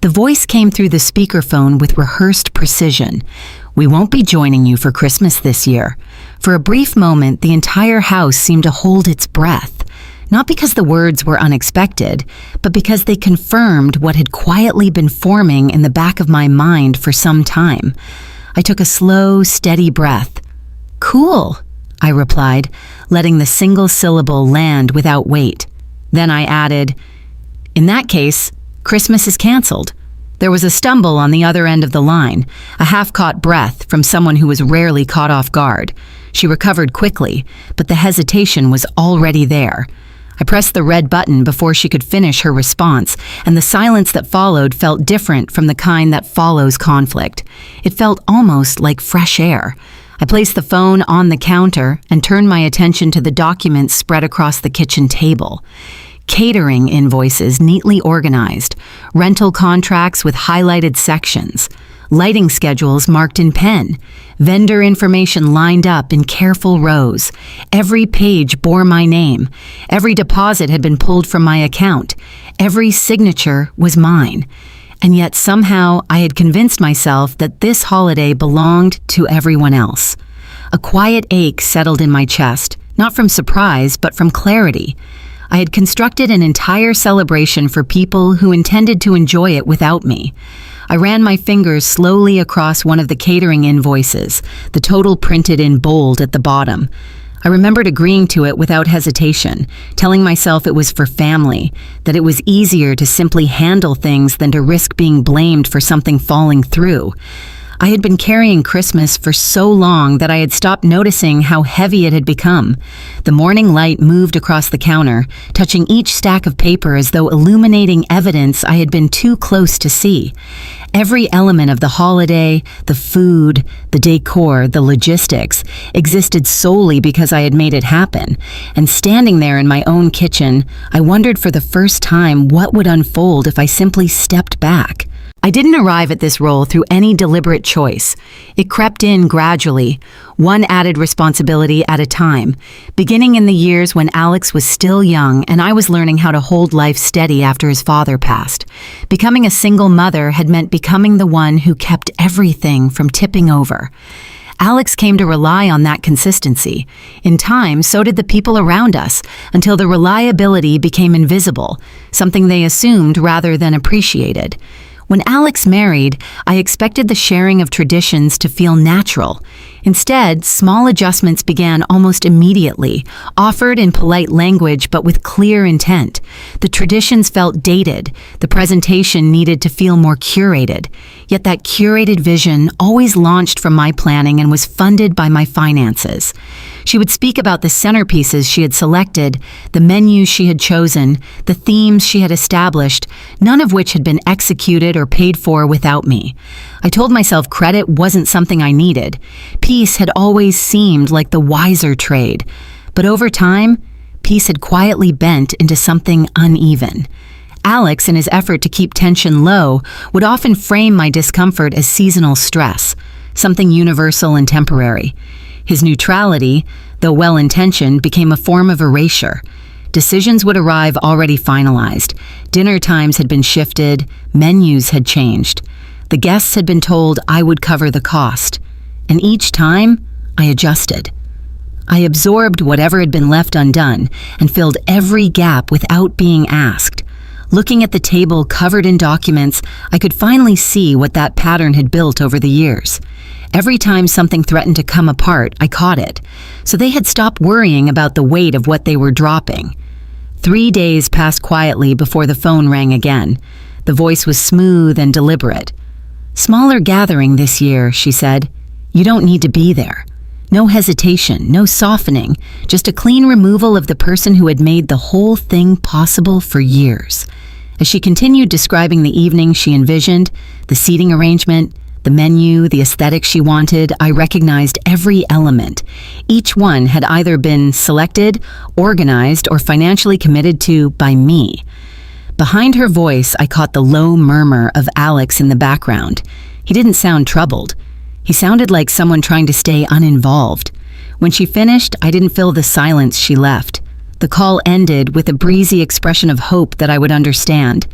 The voice came through the speakerphone with rehearsed precision. "We won't be joining you for Christmas this year." For a brief moment, the entire house seemed to hold its breath. Not because the words were unexpected, but because they confirmed what had quietly been forming in the back of my mind for some time. I took a slow, steady breath. "Cool," I replied, letting the single syllable land without weight. Then I added, "In that case, Christmas is canceled." There was a stumble on the other end of the line, a half-caught breath from someone who was rarely caught off guard. She recovered quickly, but the hesitation was already there. I pressed the red button before she could finish her response, and the silence that followed felt different from the kind that follows conflict. It felt almost like fresh air. I placed the phone on the counter and turned my attention to the documents spread across the kitchen table. Catering invoices neatly organized, rental contracts with highlighted sections, lighting schedules marked in pen, vendor information lined up in careful rows. Every page bore my name. Every deposit had been pulled from my account. Every signature was mine. And yet somehow I had convinced myself that this holiday belonged to everyone else. A quiet ache settled in my chest, not from surprise, but from clarity. I had constructed an entire celebration for people who intended to enjoy it without me. I ran my fingers slowly across one of the catering invoices, the total printed in bold at the bottom. I remembered agreeing to it without hesitation, telling myself it was for family, that it was easier to simply handle things than to risk being blamed for something falling through. I had been carrying Christmas for so long that I had stopped noticing how heavy it had become. The morning light moved across the counter, touching each stack of paper as though illuminating evidence I had been too close to see. Every element of the holiday, the food, the decor, the logistics, existed solely because I had made it happen. And standing there in my own kitchen, I wondered for the first time what would unfold if I simply stepped back. I didn't arrive at this role through any deliberate choice. It crept in gradually, one added responsibility at a time, beginning in the years when Alex was still young and I was learning how to hold life steady after his father passed. Becoming a single mother had meant becoming the one who kept everything from tipping over. Alex came to rely on that consistency. In time, so did the people around us, until the reliability became invisible, something they assumed rather than appreciated. When Alex married, I expected the sharing of traditions to feel natural. Instead, small adjustments began almost immediately, offered in polite language but with clear intent. The traditions felt dated, the presentation needed to feel more curated. Yet that curated vision always launched from my planning and was funded by my finances. She would speak about the centerpieces she had selected, the menus she had chosen, the themes she had established, none of which had been executed or paid for without me. I told myself credit wasn't something I needed. Peace had always seemed like the wiser trade. But over time, peace had quietly bent into something uneven. Alex, in his effort to keep tension low, would often frame my discomfort as seasonal stress, something universal and temporary. His neutrality, though well-intentioned, became a form of erasure. Decisions would arrive already finalized. Dinner times had been shifted, menus had changed. The guests had been told I would cover the cost. And each time, I adjusted. I absorbed whatever had been left undone and filled every gap without being asked. Looking at the table covered in documents, I could finally see what that pattern had built over the years. Every time something threatened to come apart, I caught it. So they had stopped worrying about the weight of what they were dropping. 3 days passed quietly before the phone rang again. The voice was smooth and deliberate. "Smaller gathering this year," she said. "You don't need to be there." No hesitation, no softening, just a clean removal of the person who had made the whole thing possible for years. As she continued describing the evening she envisioned, the seating arrangement, the menu, the aesthetic she wanted, I recognized every element. Each one had either been selected, organized, or financially committed to by me. Behind her voice, I caught the low murmur of Alex in the background. He didn't sound troubled. He sounded like someone trying to stay uninvolved. When she finished, I didn't feel the silence she left, The call ended with a breezy expression of hope that I would understand.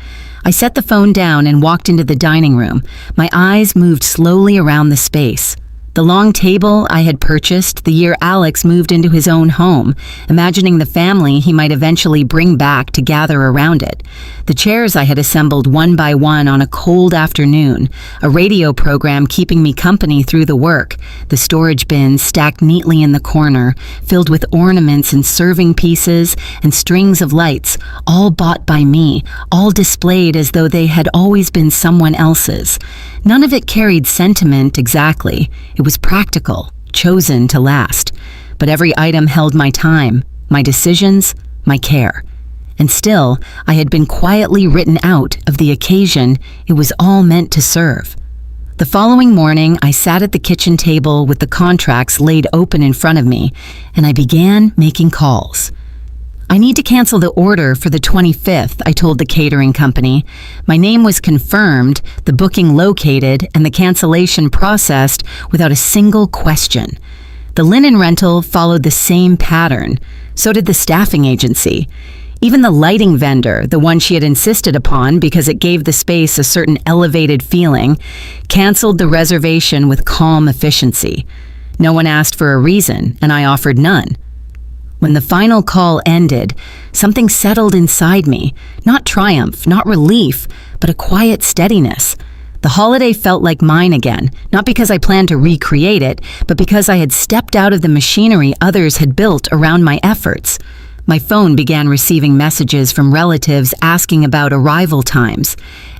I set the phone down and walked into the dining room. My eyes moved slowly around the space. The long table I had purchased the year Alex moved into his own home, imagining the family he might eventually bring back to gather around it. The chairs I had assembled one by one on a cold afternoon, a radio program keeping me company through the work, the storage bins stacked neatly in the corner, filled with ornaments and serving pieces and strings of lights, all bought by me, all displayed as though they had always been someone else's. None of it carried sentiment exactly. It was practical, chosen to last. But every item held my time, my decisions, my care. And still, I had been quietly written out of the occasion it was all meant to serve. The following morning, I sat at the kitchen table with the contracts laid open in front of me, and I began making calls. I need to cancel the order for the 25th, I told the catering company. My name was confirmed, the booking located, and the cancellation processed without a single question. The linen rental followed the same pattern. So did the staffing agency. Even the lighting vendor, the one she had insisted upon because it gave the space a certain elevated feeling, canceled the reservation with calm efficiency. No one asked for a reason, and I offered none. When the final call ended, something settled inside me. Not triumph, not relief, but a quiet steadiness. The holiday felt like mine again, not because I planned to recreate it, but because I had stepped out of the machinery others had built around my efforts. My phone began receiving messages from relatives asking about arrival times,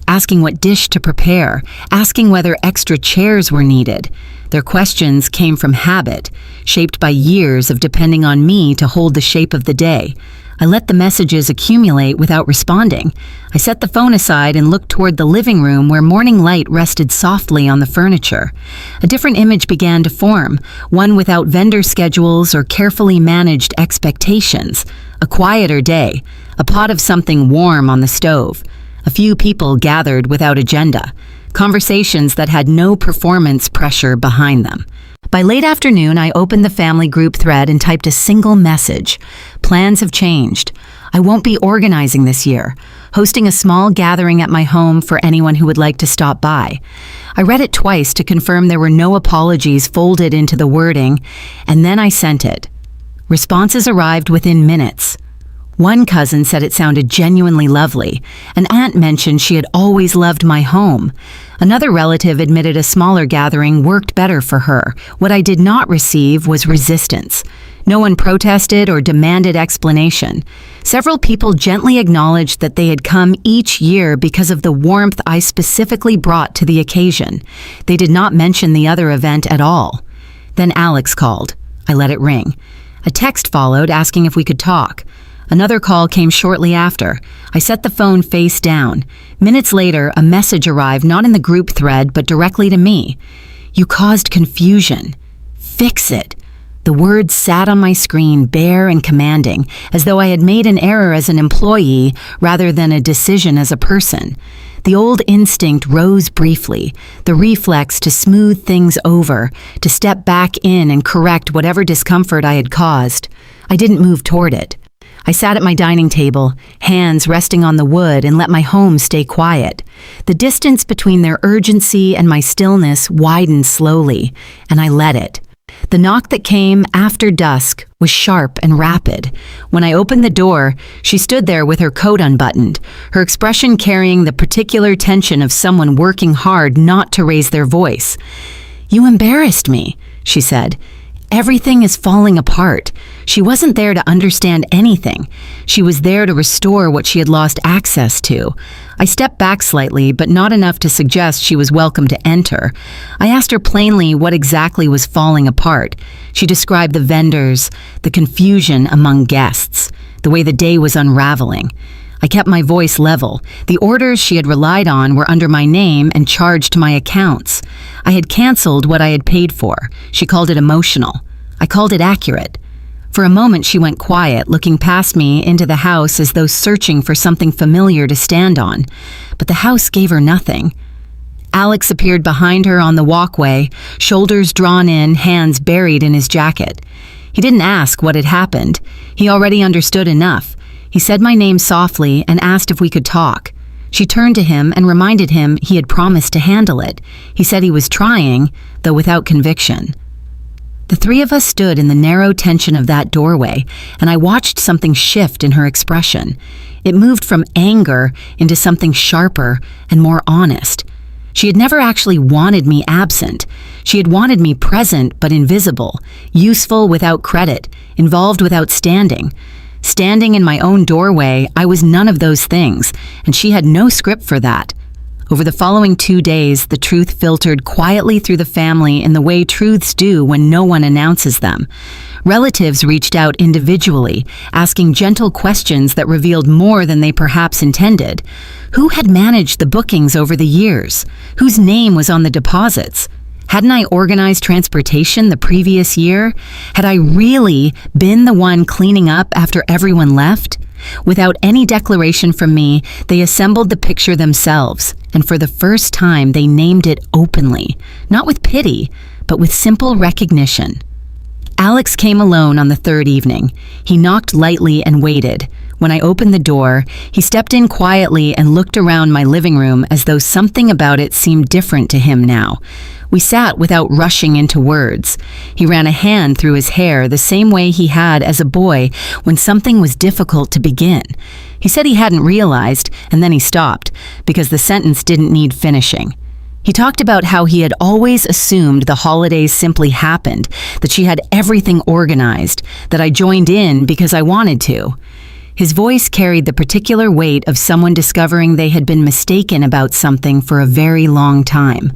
asking what dish to prepare, asking whether extra chairs were needed. Their questions came from habit, shaped by years of depending on me to hold the shape of the day. I let the messages accumulate without responding. I set the phone aside and looked toward the living room where morning light rested softly on the furniture. A different image began to form, one without vendor schedules or carefully managed expectations. A quieter day, a pot of something warm on the stove. A few people gathered without agenda. Conversations that had no performance pressure behind them. By late afternoon, I opened the family group thread and typed a single message. Plans have changed. I won't be organizing this year, hosting a small gathering at my home for anyone who would like to stop by. I read it twice to confirm there were no apologies folded into the wording, and then I sent it. Responses arrived within minutes. One cousin said it sounded genuinely lovely. An aunt mentioned she had always loved my home. Another relative admitted a smaller gathering worked better for her. What I did not receive was resistance. No one protested or demanded explanation. Several people gently acknowledged that they had come each year because of the warmth I specifically brought to the occasion. They did not mention the other event at all. Then Alex called. I let it ring. A text followed asking if we could talk. Another call came shortly after. I set the phone face down. Minutes later, a message arrived not in the group thread, but directly to me. You caused confusion. Fix it. The words sat on my screen, bare and commanding, as though I had made an error as an employee rather than a decision as a person. The old instinct rose briefly, the reflex to smooth things over, to step back in and correct whatever discomfort I had caused. I didn't move toward it. I sat at my dining table, hands resting on the wood, and let my home stay quiet. The distance between their urgency and my stillness widened slowly, and I let it. The knock that came after dusk was sharp and rapid. When I opened the door, she stood there with her coat unbuttoned, her expression carrying the particular tension of someone working hard not to raise their voice. "You embarrassed me," she said. Everything is falling apart. She wasn't there to understand anything. She was there to restore what she had lost access to. I stepped back slightly, but not enough to suggest she was welcome to enter. I asked her plainly what exactly was falling apart. She described the vendors, the confusion among guests, the way the day was unraveling. I kept my voice level. The orders she had relied on were under my name and charged to my accounts. I had canceled what I had paid for. She called it emotional. I called it accurate. For a moment she went quiet, looking past me into the house as though searching for something familiar to stand on. But the house gave her nothing. Alex appeared behind her on the walkway, shoulders drawn in, hands buried in his jacket. He didn't ask what had happened. He already understood enough. He said my name softly and asked if we could talk. She turned to him and reminded him he had promised to handle it. He said he was trying, though without conviction. The three of us stood in the narrow tension of that doorway, and I watched something shift in her expression. It moved from anger into something sharper and more honest. She had never actually wanted me absent. She had wanted me present but invisible, useful without credit, involved without standing. Standing in my own doorway, I was none of those things, and she had no script for that. Over the following 2 days, the truth filtered quietly through the family in the way truths do when no one announces them. Relatives reached out individually, asking gentle questions that revealed more than they perhaps intended. Who had managed the bookings over the years? Whose name was on the deposits? Hadn't I organized transportation the previous year? Had I really been the one cleaning up after everyone left? Without any declaration from me, they assembled the picture themselves, and for the first time they named it openly, not with pity, but with simple recognition. Alex came alone on the third evening. He knocked lightly and waited. When I opened the door, he stepped in quietly and looked around my living room as though something about it seemed different to him now. We sat without rushing into words. He ran a hand through his hair the same way he had as a boy when something was difficult to begin. He said he hadn't realized, and then he stopped, because the sentence didn't need finishing. He talked about how he had always assumed the holidays simply happened, that she had everything organized, that I joined in because I wanted to. His voice carried the particular weight of someone discovering they had been mistaken about something for a very long time.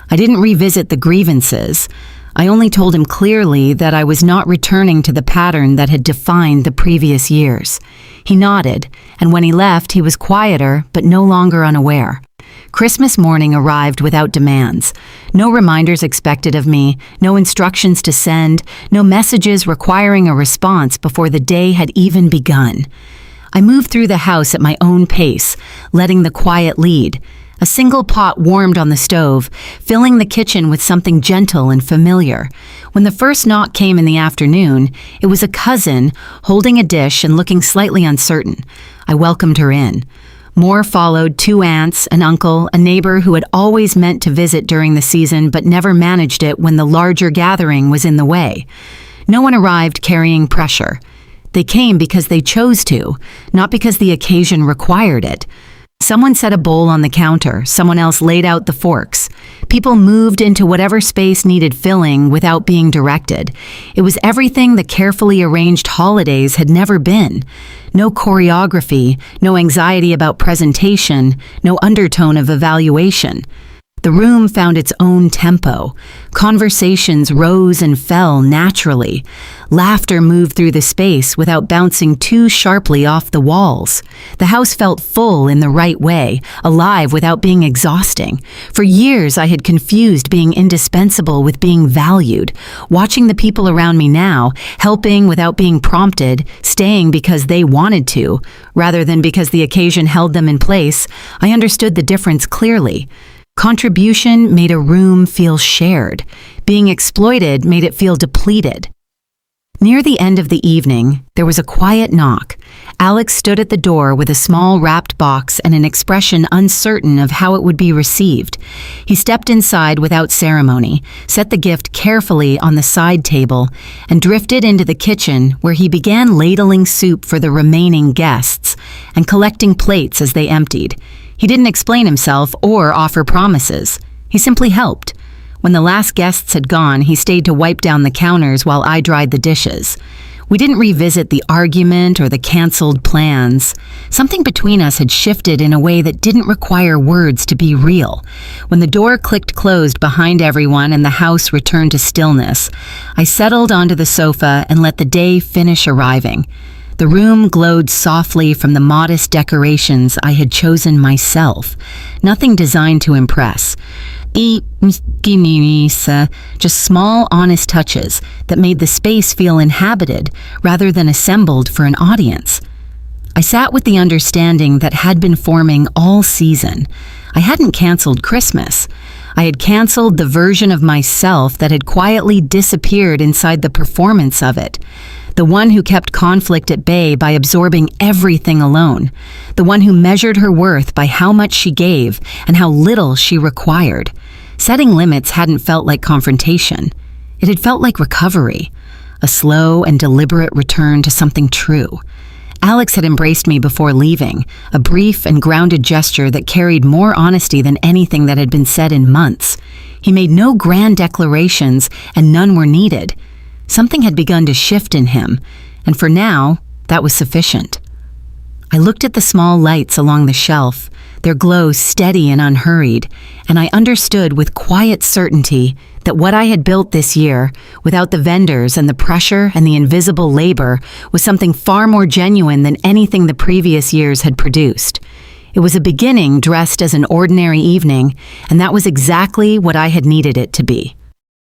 I didn't revisit the grievances. I only told him clearly that I was not returning to the pattern that had defined the previous years. He nodded, and when he left, he was quieter but no longer unaware. Christmas morning arrived without demands. No reminders expected of me, no instructions to send, no messages requiring a response before the day had even begun. I moved through the house at my own pace, letting the quiet lead. A single pot warmed on the stove, filling the kitchen with something gentle and familiar. When the first knock came in the afternoon, it was a cousin holding a dish and looking slightly uncertain. I welcomed her in. More followed, 2 aunts, an uncle, a neighbor who had always meant to visit during the season but never managed it when the larger gathering was in the way. No one arrived carrying pressure. They came because they chose to, not because the occasion required it. Someone set a bowl on the counter, someone else laid out the forks. People moved into whatever space needed filling without being directed. It was everything the carefully arranged holidays had never been. No choreography, no anxiety about presentation, no undertone of evaluation. The room found its own tempo. Conversations rose and fell naturally. Laughter moved through the space without bouncing too sharply off the walls. The house felt full in the right way, alive without being exhausting. For years, I had confused being indispensable with being valued. Watching the people around me now, helping without being prompted, staying because they wanted to, rather than because the occasion held them in place, I understood the difference clearly. Contribution made a room feel shared. Being exploited made it feel depleted. Near the end of the evening, there was a quiet knock. Alex stood at the door with a small wrapped box and an expression uncertain of how it would be received. He stepped inside without ceremony, set the gift carefully on the side table, and drifted into the kitchen where he began ladling soup for the remaining guests and collecting plates as they emptied. He didn't explain himself or offer promises. He simply helped. When the last guests had gone, he stayed to wipe down the counters while I dried the dishes. We didn't revisit the argument or the canceled plans. Something between us had shifted in a way that didn't require words to be real. When the door clicked closed behind everyone and the house returned to stillness, I settled onto the sofa and let the day finish arriving. The room glowed softly from the modest decorations I had chosen myself, nothing designed to impress. Just small, honest touches that made the space feel inhabited rather than assembled for an audience. I sat with the understanding that had been forming all season. I hadn't canceled Christmas. I had canceled the version of myself that had quietly disappeared inside the performance of it. The one who kept conflict at bay by absorbing everything alone. The one who measured her worth by how much she gave and how little she required. Setting limits hadn't felt like confrontation. It had felt like recovery, a slow and deliberate return to something true. Alex had embraced me before leaving, a brief and grounded gesture that carried more honesty than anything that had been said in months. He made no grand declarations, and none were needed. Something had begun to shift in him, and for now, that was sufficient. I looked at the small lights along the shelf, their glow steady and unhurried, and I understood with quiet certainty that what I had built this year, without the vendors and the pressure and the invisible labor, was something far more genuine than anything the previous years had produced. It was a beginning dressed as an ordinary evening, and that was exactly what I had needed it to be.